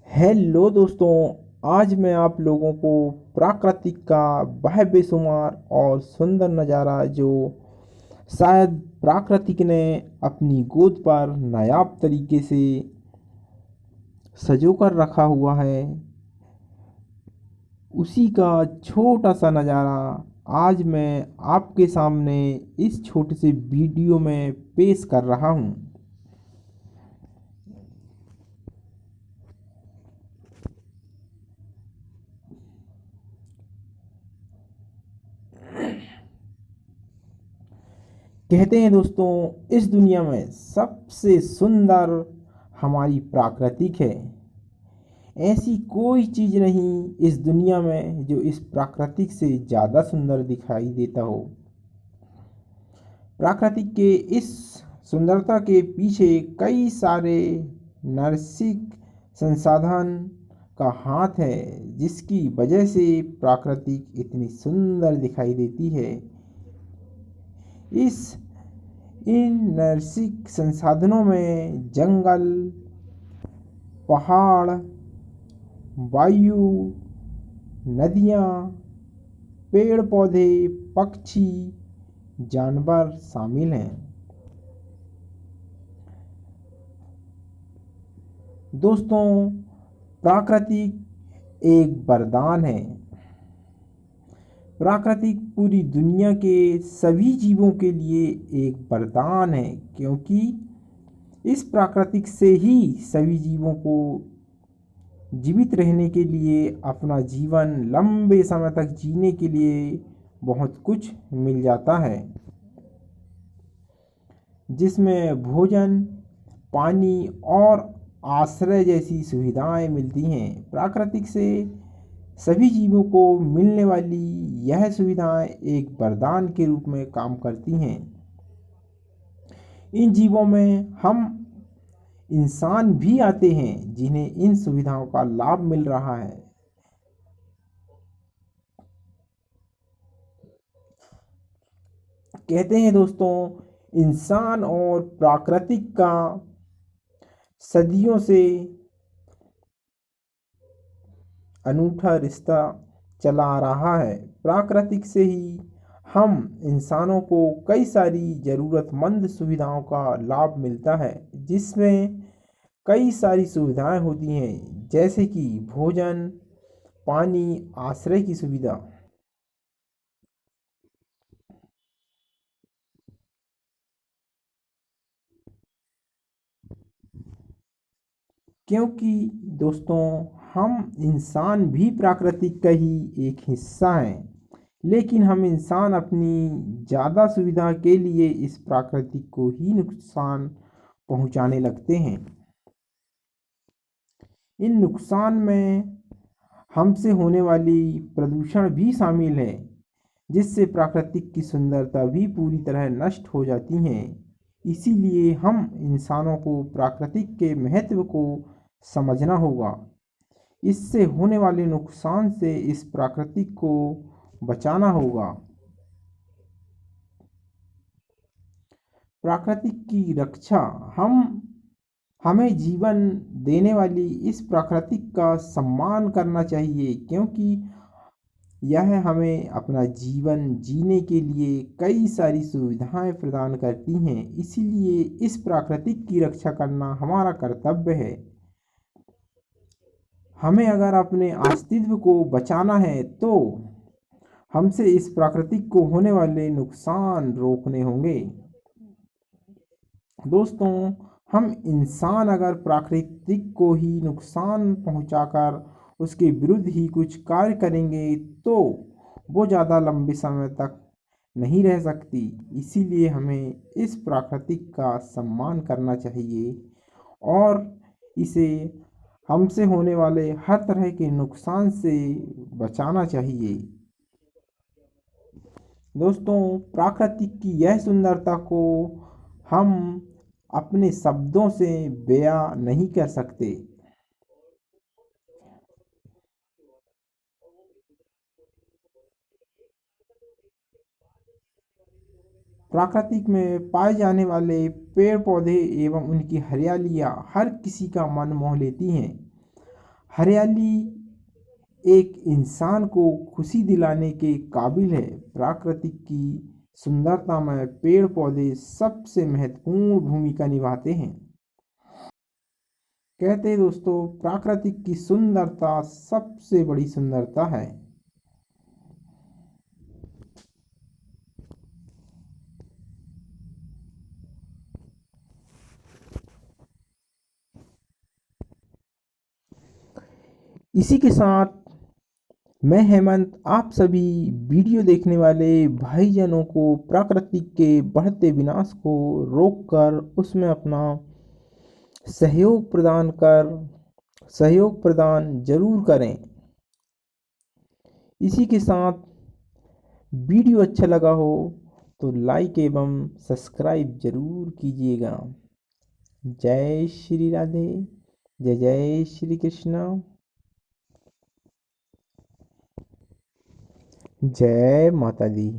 Hello दोस्तों। आज मैं आप लोगों को प्राकृतिक का वह बेशुमार और सुंदर नज़ारा जो शायद प्राकृतिक ने अपनी गोद पर नायाब तरीके से सजो कर रखा हुआ है, उसी का छोटा सा नज़ारा आज मैं आपके सामने इस छोटे से वीडियो में पेश कर रहा हूँ। कहते हैं दोस्तों, इस दुनिया में सबसे सुंदर हमारी प्राकृतिक है। ऐसी कोई चीज़ नहीं इस दुनिया में जो इस प्राकृतिक से ज़्यादा सुंदर दिखाई देता हो। प्राकृतिक के इस सुंदरता के पीछे कई सारे नैसर्गिक संसाधन का हाथ है, जिसकी वजह से प्राकृतिक इतनी सुंदर दिखाई देती है। इस इन नैसर्गिक संसाधनों में जंगल, पहाड़, वायु, नदियाँ, पेड़ पौधे, पक्षी, जानवर शामिल हैं। दोस्तों, प्राकृतिक एक वरदान है। प्राकृतिक पूरी दुनिया के सभी जीवों के लिए एक वरदान है, क्योंकि इस प्राकृतिक से ही सभी जीवों को जीवित रहने के लिए, अपना जीवन लंबे समय तक जीने के लिए बहुत कुछ मिल जाता है, जिसमें भोजन, पानी और आश्रय जैसी सुविधाएं मिलती हैं। प्राकृतिक से सभी जीवों को मिलने वाली यह सुविधाएं एक वरदान के रूप में काम करती हैं। इन जीवों में हम इंसान भी आते हैं, जिन्हें इन सुविधाओं का लाभ मिल रहा है। कहते हैं दोस्तों, इंसान और प्राकृतिक का सदियों से अनूठा रिश्ता चला आ रहा है। प्राकृतिक से ही हम इंसानों को कई सारी ज़रूरतमंद सुविधाओं का लाभ मिलता है, जिसमें कई सारी सुविधाएं होती हैं, जैसे कि भोजन, पानी, आश्रय की सुविधा। क्योंकि दोस्तों, हम इंसान भी प्राकृतिक का ही एक हिस्सा हैं, लेकिन हम इंसान अपनी ज़्यादा सुविधा के लिए इस प्राकृतिक को ही नुकसान पहुंचाने लगते हैं। इन नुकसान में हमसे होने वाली प्रदूषण भी शामिल है, जिससे प्राकृतिक की सुंदरता भी पूरी तरह नष्ट हो जाती है। इसीलिए हम इंसानों को प्राकृतिक के महत्व को समझना होगा। इससे होने वाले नुकसान से इस प्राकृतिक को बचाना होगा। प्राकृतिक की रक्षा हम हमें जीवन देने वाली इस प्राकृतिक का सम्मान करना चाहिए, क्योंकि यह हमें अपना जीवन जीने के लिए कई सारी सुविधाएं प्रदान करती हैं। इसीलिए इस प्राकृतिक की रक्षा करना हमारा कर्तव्य है। हमें अगर अपने अस्तित्व को बचाना है तो हमसे इस प्राकृतिक को होने वाले नुकसान रोकने होंगे। दोस्तों, हम इंसान अगर प्राकृतिक को ही नुकसान पहुंचाकर उसके विरुद्ध ही कुछ कार्य करेंगे तो वो ज़्यादा लंबे समय तक नहीं रह सकती। इसीलिए हमें इस प्राकृतिक का सम्मान करना चाहिए और इसे हमसे होने वाले हर तरह के नुकसान से बचाना चाहिए। दोस्तों, प्राकृतिक की यह सुंदरता को हम अपने शब्दों से बयां नहीं कर सकते। प्राकृतिक में पाए जाने वाले पेड़ पौधे एवं उनकी हरियालियाँ हर किसी का मन मोह लेती हैं। हरियाली एक इंसान को खुशी दिलाने के काबिल है। प्राकृतिक की सुंदरता में पेड़ पौधे सबसे महत्वपूर्ण भूमिका निभाते हैं। कहते हैं दोस्तों, प्राकृतिक की सुंदरता सबसे बड़ी सुंदरता है। इसी के साथ मैं हेमंत आप सभी वीडियो देखने वाले भाईजनों को प्राकृतिक के बढ़ते विनाश को रोककर उसमें अपना सहयोग प्रदान जरूर करें। इसी के साथ वीडियो अच्छा लगा हो तो लाइक एवं सब्सक्राइब जरूर कीजिएगा। जय श्री राधे, जय जय श्री कृष्णा, जय माता दी।